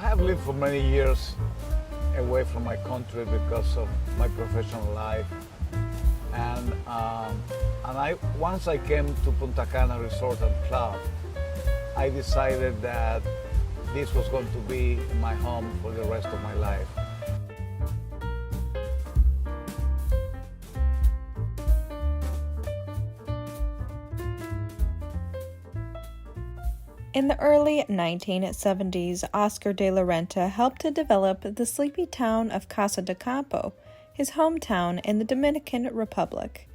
I have lived for many years away from my country because of my professional life. And once I came to Punta Cana Resort and Club, I decided that this was going to be my home for the rest of my life. In the early 1970s, Oscar De la Renta helped to develop the sleepy town of Casa de Campo, his hometown in the Dominican Republic.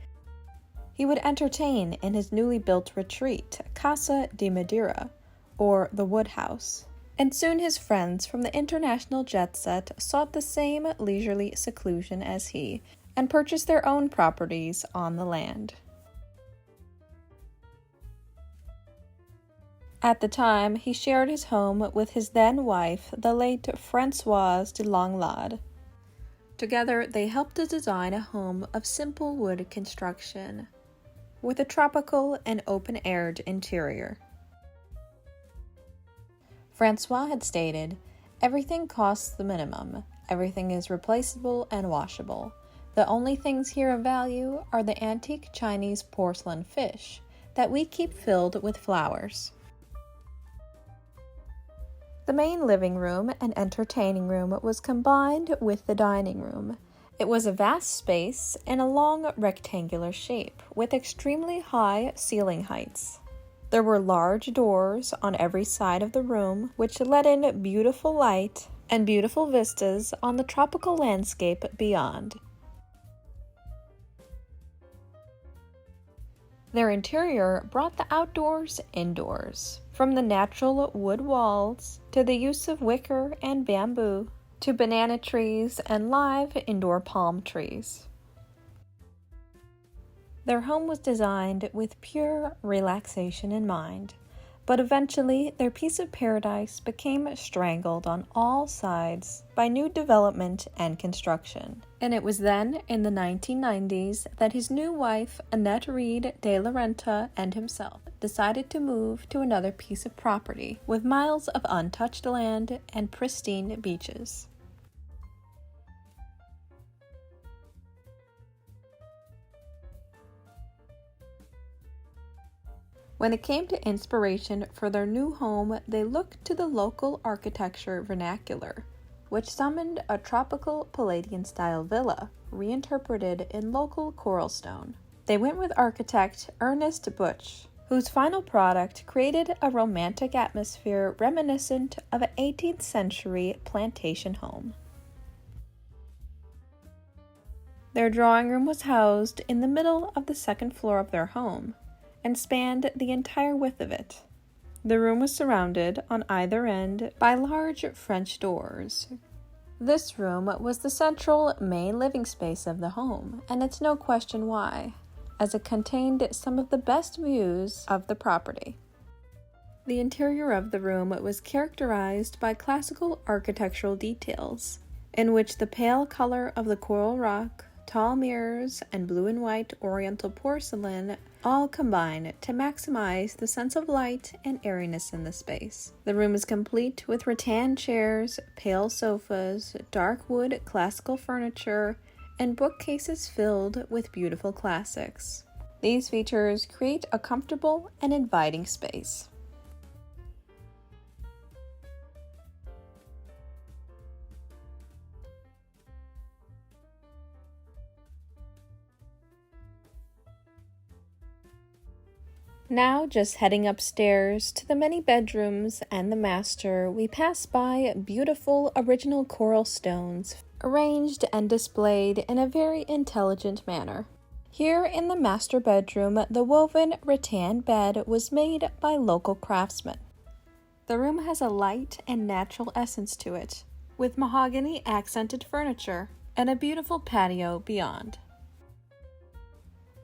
He would entertain in his newly built retreat, Casa de Madera, or the Wood House. And soon his friends from the international jet set sought the same leisurely seclusion as he, and purchased their own properties on the land. At the time, he shared his home with his then-wife, the late Françoise de Langlade. Together, they helped to design a home of simple wood construction, with a tropical and open-aired interior. François had stated, "Everything costs the minimum. Everything is replaceable and washable. The only things here of value are the antique Chinese porcelain fish that we keep filled with flowers." The main living room and entertaining room was combined with the dining room. It was a vast space in a long rectangular shape with extremely high ceiling heights. There were large doors on every side of the room which let in beautiful light and beautiful vistas on the tropical landscape beyond. Their interior brought the outdoors indoors, from the natural wood walls to the use of wicker and bamboo to banana trees and live indoor palm trees. Their home was designed with pure relaxation in mind, but eventually their piece of paradise became strangled on all sides by new development and construction. And it was then, in the 1990s, that his new wife, Annette Reed de la Renta, and himself decided to move to another piece of property with miles of untouched land and pristine beaches. When it came to inspiration for their new home, they looked to the local architecture vernacular, which summoned a tropical Palladian-style villa, reinterpreted in local coral stone. They went with architect Ernest Butch, whose final product created a romantic atmosphere reminiscent of an 18th century plantation home. Their drawing room was housed in the middle of the second floor of their home, and spanned the entire width of it. The room was surrounded on either end by large French doors. This room was the central main living space of the home, and it's no question why, as it contained some of the best views of the property. The interior of the room was characterized by classical architectural details, in which the pale color of the coral rock, tall mirrors, and blue and white oriental porcelain all combine to maximize the sense of light and airiness in the space. The room is complete with rattan chairs, pale sofas, dark wood classical furniture, and bookcases filled with beautiful classics. These features create a comfortable and inviting space. Now, just heading upstairs to the many bedrooms and the master, we pass by beautiful original coral stones, arranged and displayed in a very intelligent manner. Here in the master bedroom, the woven rattan bed was made by local craftsmen. The room has a light and natural essence to it, with mahogany accented furniture and a beautiful patio beyond.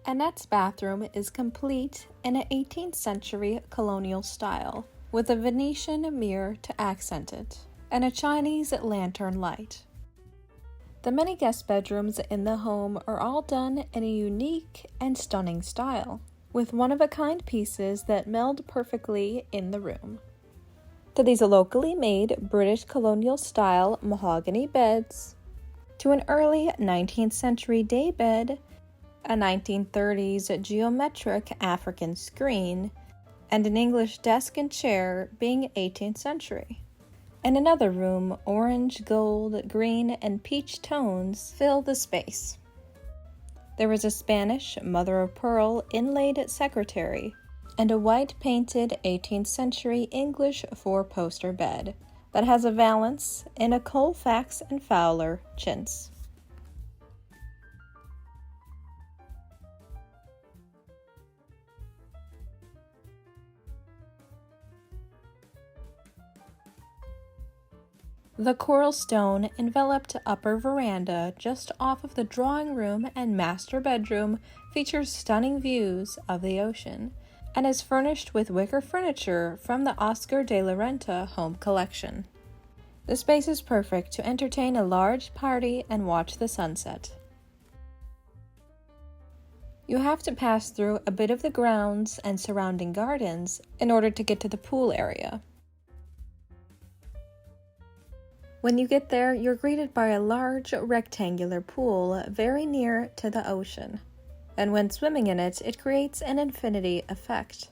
Annette's bathroom is complete in an 18th century colonial style, with a Venetian mirror to accent it, and a Chinese lantern light. The many guest bedrooms in the home are all done in a unique and stunning style, with one-of-a-kind pieces that meld perfectly in the room. to these locally made British colonial style mahogany beds, to an early 19th century daybed, a 1930s geometric African screen, and an English desk and chair being 18th century. In another room, orange, gold, green, and peach tones fill the space. There is a Spanish mother-of-pearl inlaid secretary and a white-painted 18th century English four-poster bed that has a valance in a Colfax and Fowler chintz. The coral stone enveloped upper veranda just off of the drawing room and master bedroom features stunning views of the ocean and is furnished with wicker furniture from the Oscar De la Renta home collection. The space is perfect to entertain a large party and watch the sunset. You have to pass through a bit of the grounds and surrounding gardens in order to get to the pool area. When you get there, you're greeted by a large rectangular pool very near to the ocean, and when swimming in it, it creates an infinity effect.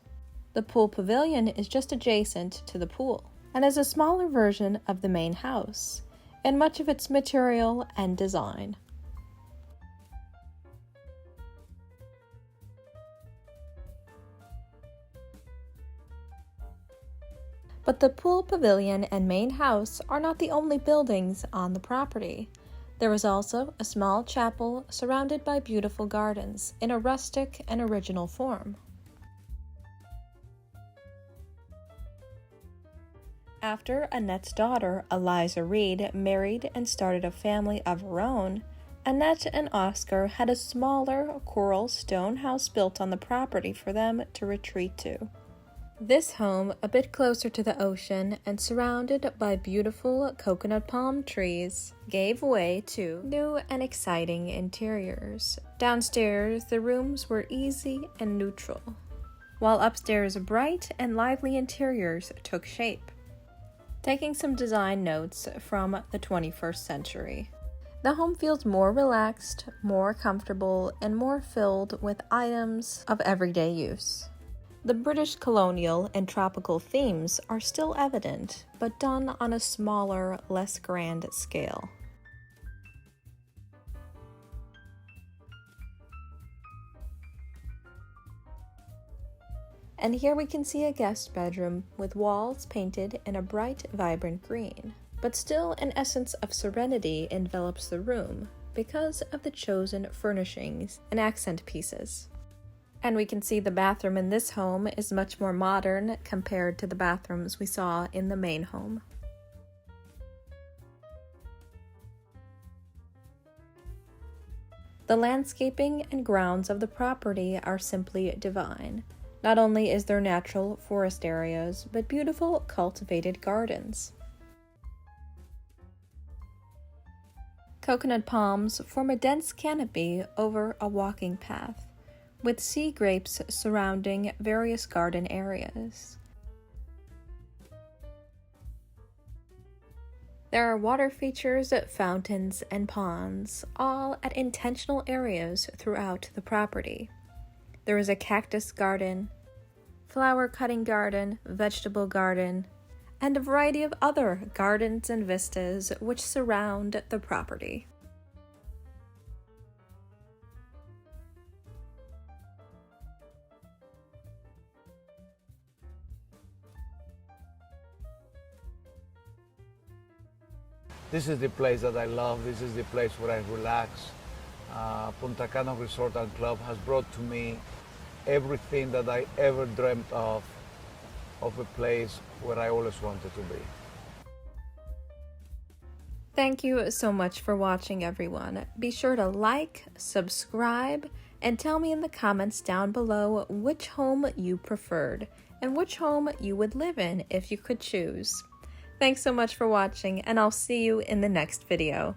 The pool pavilion is just adjacent to the pool, and is a smaller version of the main house, in much of its material and design. But the pool pavilion and main house are not the only buildings on the property. There is also a small chapel surrounded by beautiful gardens in a rustic and original form. After Annette's daughter, Eliza Reed, married and started a family of her own, Annette and Oscar had a smaller coral stone house built on the property for them to retreat to. This home, a bit closer to the ocean and surrounded by beautiful coconut palm trees, gave way to new and exciting interiors. Downstairs, the rooms were easy and neutral, while upstairs, bright and lively interiors took shape. Taking some design notes from the 21st century. The home feels more relaxed, more comfortable, and more filled with items of everyday use. The British colonial and tropical themes are still evident, but done on a smaller, less grand scale. And here we can see a guest bedroom with walls painted in a bright, vibrant green. But still an essence of serenity envelops the room because of the chosen furnishings and accent pieces. And we can see the bathroom in this home is much more modern compared to the bathrooms we saw in the main home. The landscaping and grounds of the property are simply divine. Not only is there natural forest areas, but beautiful cultivated gardens. Coconut palms form a dense canopy over a walking path, with sea grapes surrounding various garden areas. There are water features, fountains, and ponds, all at intentional areas throughout the property. There is a cactus garden, flower cutting garden, vegetable garden, and a variety of other gardens and vistas which surround the property. This is the place that I love. This is the place where I relax. Punta Cana Resort and Club has brought to me everything that I ever dreamt of a place where I always wanted to be. Thank you so much for watching, everyone. Be sure to like, subscribe, and tell me in the comments down below which home you preferred and which home you would live in if you could choose. Thanks so much for watching, and I'll see you in the next video.